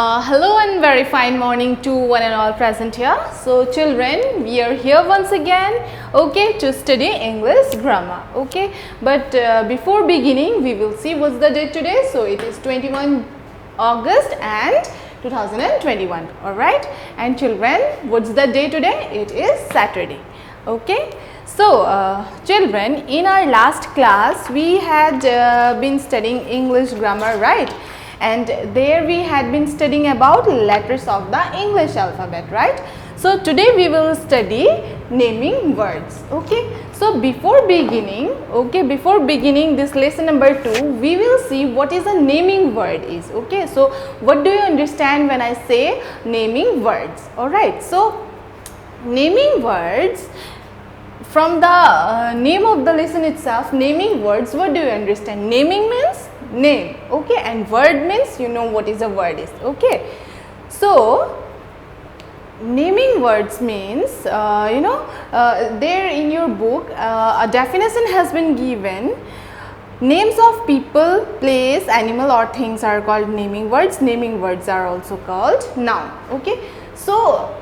Hello and very fine morning to one and all present here. So children, we are here once again, okay, to study English grammar, okay. But before beginning, we will see what's the date today. So it is 21 August and 2021, alright. And children, what's the day today? It is Saturday, okay. So children, in our last class, we had been studying English grammar, right? And there we had been studying about letters of the English alphabet, right? So today we will study naming words, okay? So before beginning this lesson number 2, we will see what is a naming word is, okay? So what do you understand when I say naming words? Alright, so naming words, from the name of the lesson itself, naming words, what do you understand? Naming means name, okay, and word means you know what is a word is, okay. So naming words means there in your book a definition has been given. Names of people, place, animal or things are called naming words. Naming words are also called noun, okay. So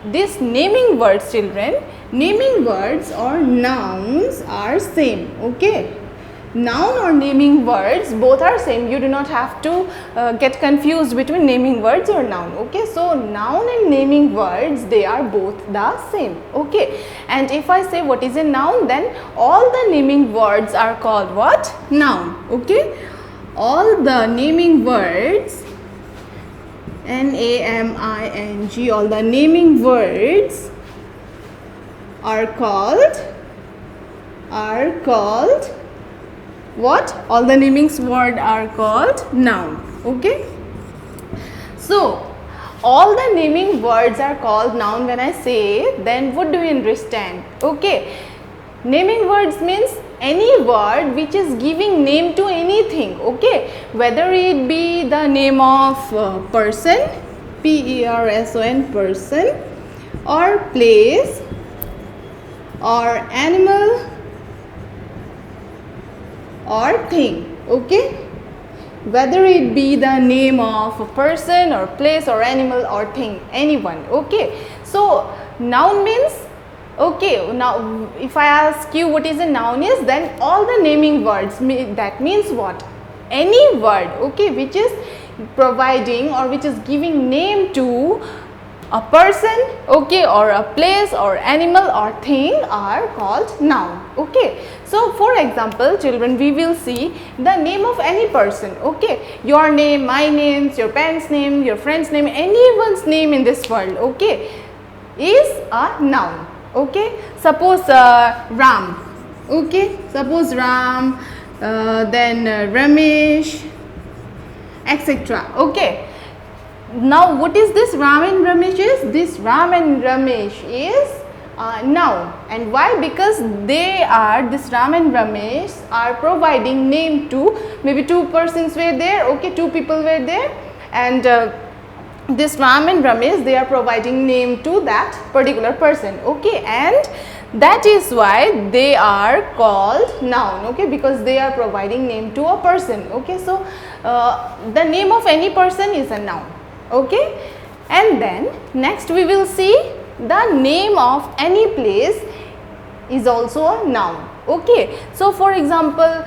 this naming words, children, naming words or nouns are same, okay. Noun or naming words both are same. You do not have to get confused between naming words or noun, okay. So noun and naming words, they are both the same, okay. And if I say what is a noun, then all the naming words are called what? Noun, okay. All the naming words, N-A-M-I-N-G, all the naming words are called what? All the namings word are called noun, okay. So all the naming words are called noun when I say, then what do you understand? Okay, naming words means any word which is giving name to anything, okay, whether it be the name of person, P-E-R-S-O-N, person, or place, or animal, or thing, okay, whether it be the name of a person or place or animal or thing, anyone, okay. So noun means, okay, now if I ask you what is a noun is, then all the naming words, that means what? Any word, okay, which is providing or which is giving name to a person, okay, or a place or animal or thing are called noun, okay. So for example, children, we will see the name of any person, okay, your name, my name, your parents' name, your friend's name, anyone's name in this world, okay, is a noun, okay. Suppose Ram, okay, suppose Ram, then Ramesh, etc., okay. Now what is this Ram and Ramesh is? This Ram and Ramesh is noun. And why? Because they are, this Ram and Ramesh are providing name to, maybe two persons were there, okay, two people were there, and this Ram and Ramesh, they are providing name to that particular person, okay, and that is why they are called noun, okay, because they are providing name to a person, okay. So the name of any person is a noun, okay. And then next we will see the name of any place is also a noun, okay. So for example,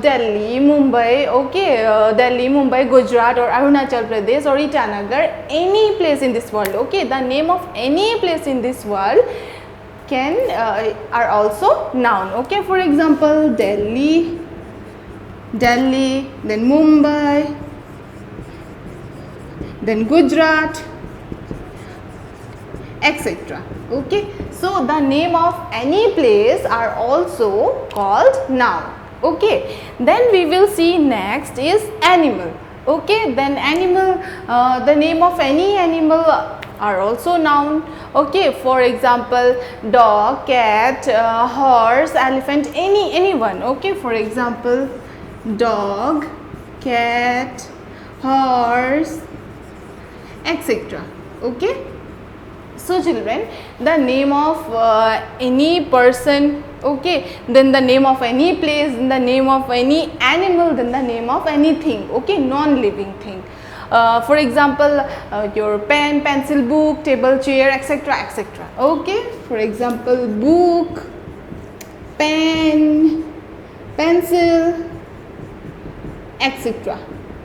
Delhi, Mumbai, okay, Delhi, Mumbai, Gujarat or Arunachal Pradesh or Itanagar, any place in this world, okay, the name of any place in this world can are also noun, okay. For example, Delhi, then Mumbai, then Gujarat, etc., okay. So the name of any place are also called noun, okay. Then we will see next is animal, okay. Then animal, the name of any animal are also noun, okay. For example, dog, cat, horse, elephant, anyone, okay. For example, dog, cat, horse, etc., okay. So children, the name of any person, okay, then the name of any place, then the name of any animal, then the name of anything, okay, non-living thing, for example, your pen, pencil, book, table, chair, etc., etc. Okay, for example, book, pen, pencil, etc.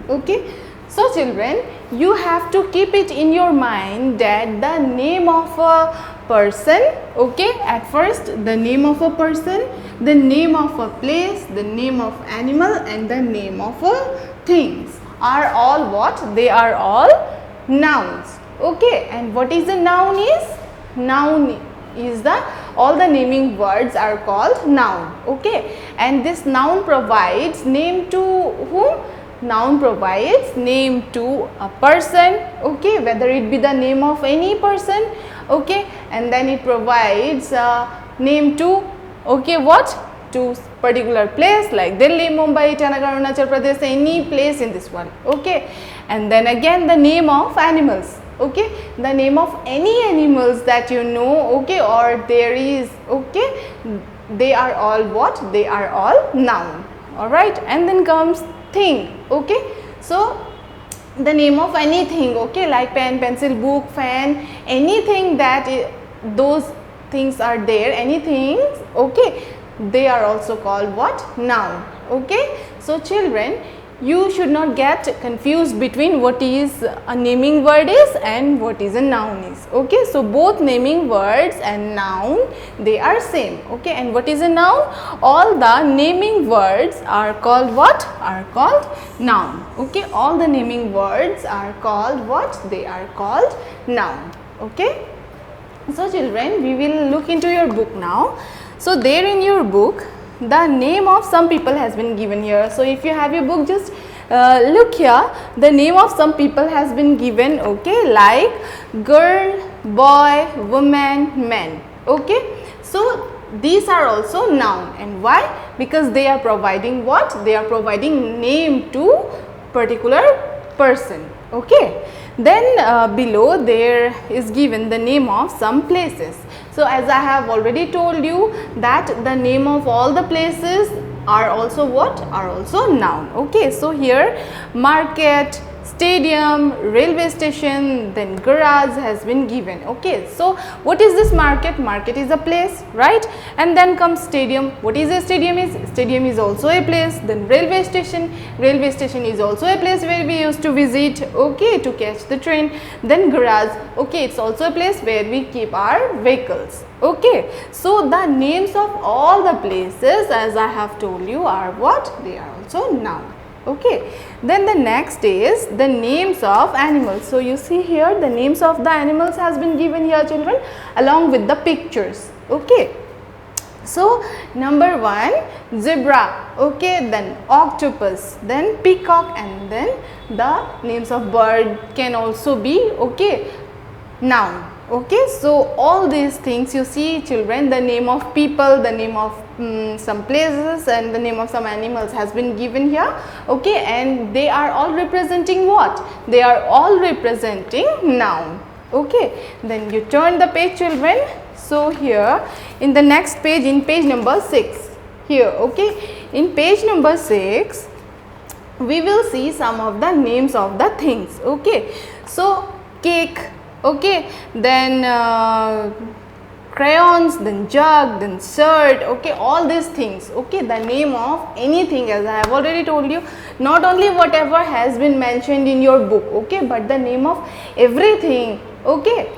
Okay, so children, you have to keep it in your mind that the name of a person, okay, at first the name of a person, the name of a place, the name of animal, and the name of a things are all what? They are all nouns. Okay, and what is a noun is? Noun is the all the naming words are called noun. Okay, and this noun provides name to whom? Noun provides name to a person, okay, whether it be the name of any person, okay, and then it provides name to, okay, what? To particular place like Delhi, Mumbai, Itanagar, Arunachal Pradesh, any place in this world, okay, and then again the name of animals, okay, the name of any animals that you know, okay, or there is, okay, they are all what? They are all noun. All right, and then comes thing, okay, so the name of anything, okay, like pen, pencil, book, fan, anything that those things are there, anything, okay, they are also called what? Noun. Okay, so children, you should not get confused between what is a naming word is and what is a noun is. Okay, so both naming words and noun, they are same. Okay, and what is a noun? All the naming words are called what? Are called noun. Okay, all the naming words are called what? They are called noun. Okay, so children, we will look into your book now. So there in your book, the name of some people has been given here. So if you have your book, just look here, the name of some people has been given, okay, like girl, boy, woman, man. Okay, so these are also noun. And why? Because they are providing what? They are providing name to particular person. Okay, then below there is given the name of some places. So as I have already told you that the name of all the places are also what? Are also noun. Okay, so here market, stadium, railway station, then garage has been given. Okay, so what is this market? Market is a place, right? And then comes stadium. What is a stadium is? Stadium is also a place. Then railway station. Railway station is also a place where we used to visit, okay, to catch the train. Then garage, okay, it's also a place where we keep our vehicles. Okay, so the names of all the places, as I have told you, are what? They are also noun. Okay, then the next is the names of animals. So you see here the names of the animals has been given here, children, along with the pictures. Okay, so number 1, zebra, okay, then octopus, then peacock, and then the names of bird can also be, okay, noun. Okay, so all these things you see, children, the name of people, the name of some places, and the name of some animals has been given here. Okay, and they are all representing what? They are all representing noun. Okay, then you turn the page, children. So here in the next page, in page number 6 here, okay, in page number 6 we will see some of the names of the things. Okay, so cake, okay, then crayons, then jug, then shirt, okay, all these things, okay, the name of anything, as I have already told you, not only whatever has been mentioned in your book, okay, but the name of everything, okay,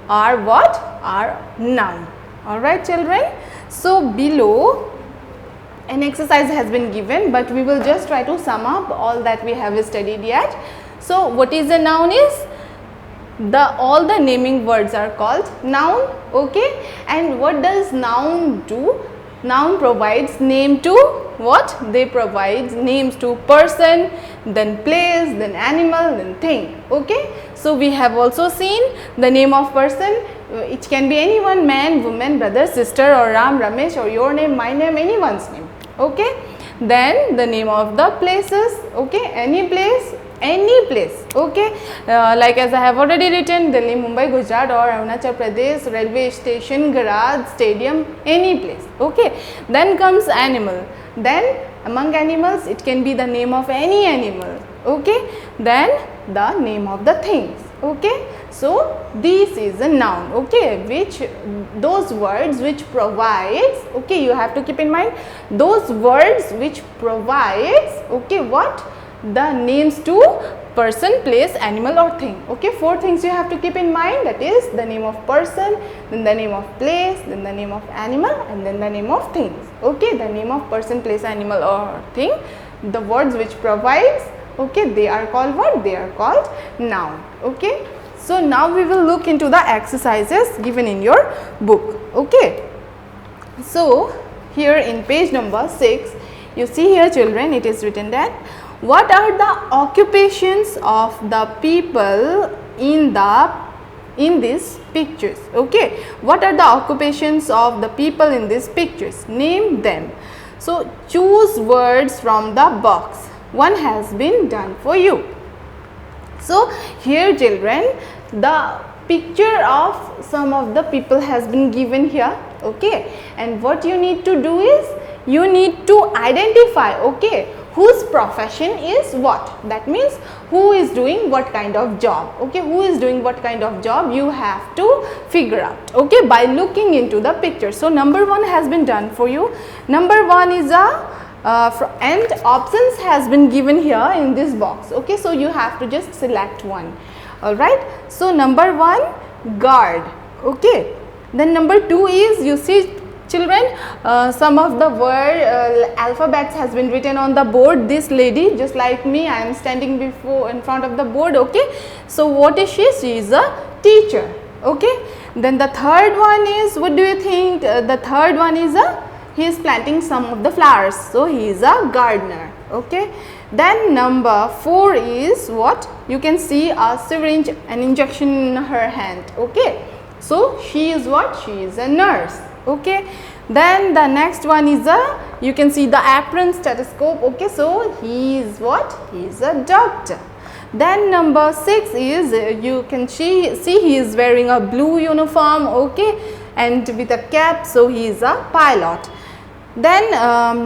are what? Are noun. Alright, children, so below an exercise has been given, but we will just try to sum up all that we have studied yet. So what is a noun is? All the naming words are called noun. Okay, and what does noun do? Noun provides name to what? They provide names to person, then place, then animal, then thing. Okay, so we have also seen the name of person. It can be anyone, man, woman, brother, sister, or Ram, Ramesh, or your name, my name, anyone's name. Okay, then the name of the places. Okay, any place, okay, like as I have already written, Delhi, Mumbai, Gujarat, or Arunachal Pradesh, railway station, garage, stadium, any place. Okay, then comes animal. Then among animals, it can be the name of any animal. Okay, then the name of the things. Okay, so this is a noun. Okay, which those words which provides, okay, you have to keep in mind those words which provides, okay, what, the names to person, place, animal or thing. Okay, 4 things you have to keep in mind, that is the name of person, then the name of place, then the name of animal, and then the name of things. Okay, the name of person, place, animal or thing, the words which provides, okay, they are called what? They are called noun. Okay, so now we will look into the exercises given in your book. Okay, so here in page number 6, you see here children, it is written that what are the occupations of the people in these pictures. Okay, what are the occupations of the people in these pictures? Name them. So choose words from the box. One has been done for you. So here children, the picture of some of the people has been given here. Okay, and what you need to do is you need to identify, okay, whose profession is what. That means who is doing what kind of job. Okay, who is doing what kind of job, you have to figure out, okay, by looking into the picture. So number 1 has been done for you. Number 1 is and options has been given here in this box. Okay, so you have to just select one. All right, so number 1, guard. Okay, then number 2 is, you see children, some of the word alphabets has been written on the board. This lady, just like me, I am standing in front of the board. Okay, so what is she? She is a teacher. Okay, then the third one is, what do you think? The third one is he is planting some of the flowers, so he is a gardener. Okay, then number 4 is what? You can see a syringe, an injection in her hand. Okay, so she is what? She is a nurse. Okay, then the next one is you can see the apron, stethoscope. Okay, so he is what? He is a doctor. Then number 6 is, you can see he is wearing a blue uniform. Okay, and with a cap, so he is a pilot. Then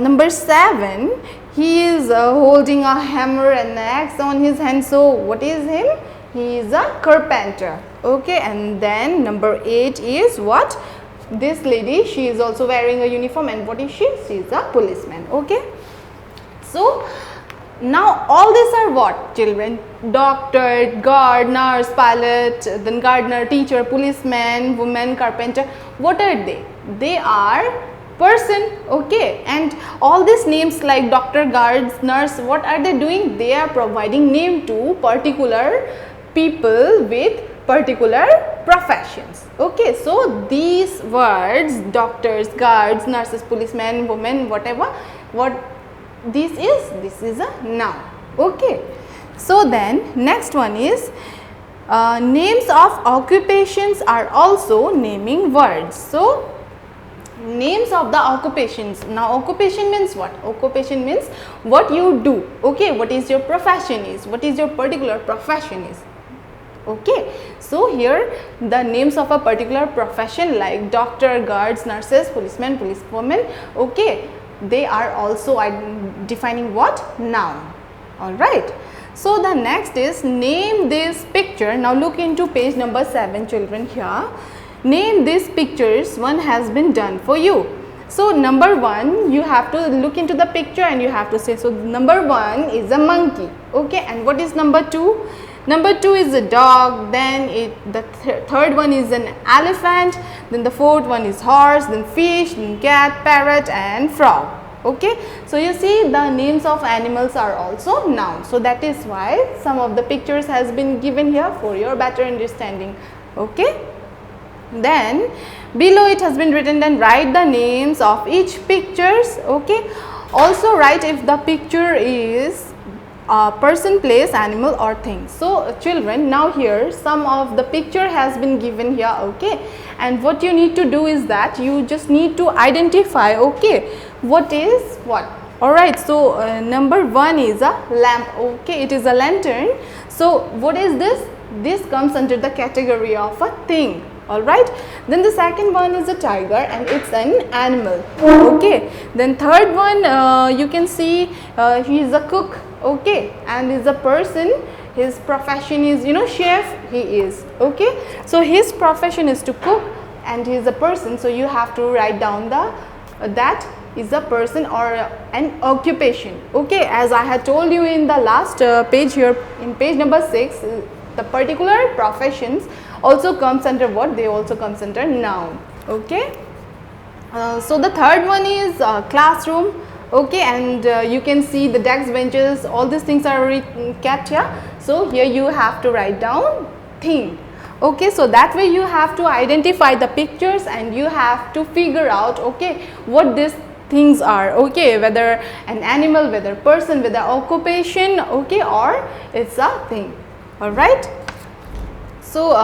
number 7, he is holding a hammer and an axe on his hand. So what is him? He is a carpenter. Okay, and then number 8 is what? This lady, she is also wearing a uniform, and what is she? She is a policeman. Okay, so now all these are what children? Doctor, guard, nurse, pilot, then gardener, teacher, policeman, woman, carpenter. What are they? They are person. Okay, and all these names like doctor, guards, nurse, what are they doing? They are providing name to particular people with particular professions. Okay, so these words, doctors, guards, nurses, policemen, women, whatever, what this is a noun. Okay, so then next one is names of occupations are also naming words. So names of the occupations. Now occupation means what? Occupation means what you do. Okay, what is your profession is, what is your particular profession is. Okay, so here the names of a particular profession like doctor, guards, nurses, policemen, policewomen, okay, they are also defining what? Noun. Alright, so the next is name this picture. Now look into page number 7 children here. Name these pictures. One has been done for you. So number 1, you have to look into the picture and you have to say, so number 1 is a monkey. Okay, and what is number 2? Number 2 is a dog, then the third one is an elephant, then the fourth one is horse, then fish, then cat, parrot and frog. Okay, so you see the names of animals are also nouns. So that is why some of the pictures has been given here for your better understanding. Okay, then below it has been written, then write the names of each pictures. Okay, also write if the picture is person, place, animal or thing. So children, now here some of the picture has been given here. Okay, and what you need to do is that you just need to identify, okay, what is what. Alright, so number 1 is a lamp. Okay, it is a lantern. So what is this? This comes under the category of a thing. Alright, then the second one is a tiger and it's an animal. Okay, then third one you can see he is a cook. Okay, and is a person. his profession is, you know, chef, he is, okay. So his profession is to cook and he is a person, so you have to write down the that is a person or an occupation, okay. As I had told you in the last page here, in page number 6, the particular professions also comes under what? They also comes under noun, okay. So the third one is classroom, okay, and you can see the desks, benches, all these things are kept here. So here you have to write down thing, okay. So that way you have to identify the pictures and you have to figure out, okay, what these things are, okay, whether an animal, whether person, whether occupation, okay, or it's a thing, all right. So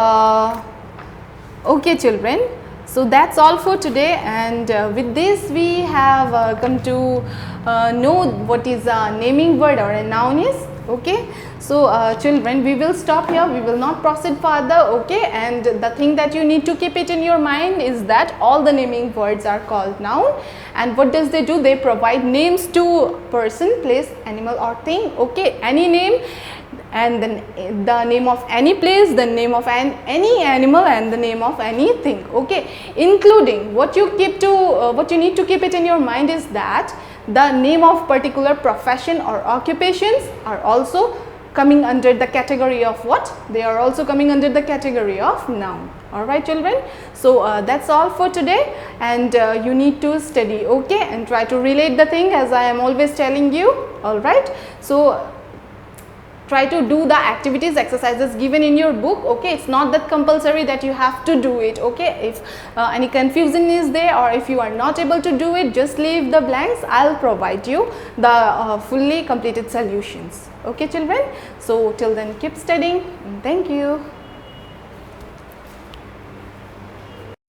okay children, so that's all for today, and with this we have come to know what is a naming word or a noun is, okay. So children, we will stop here, we will not proceed further, okay. And the thing that you need to keep it in your mind is that all the naming words are called noun, and what does they do? They provide names to person, place, animal or thing, okay. Any name, and then the name of any place, the name of any animal, and the name of anything, okay. Including what you keep to what you need to keep it in your mind is that the name of particular profession or occupations are also coming under the category of what? They are also coming under the category of noun, all right children. So that's all for today, and you need to study, okay, and try to relate the thing as I am always telling you, all right. So try to do the activities, exercises given in your book, okay. It's not that compulsory that you have to do it, okay. If any confusion is there or if you are not able to do it, just leave the blanks. I'll provide you the fully completed solutions, okay children. So till then, keep studying. Thank you.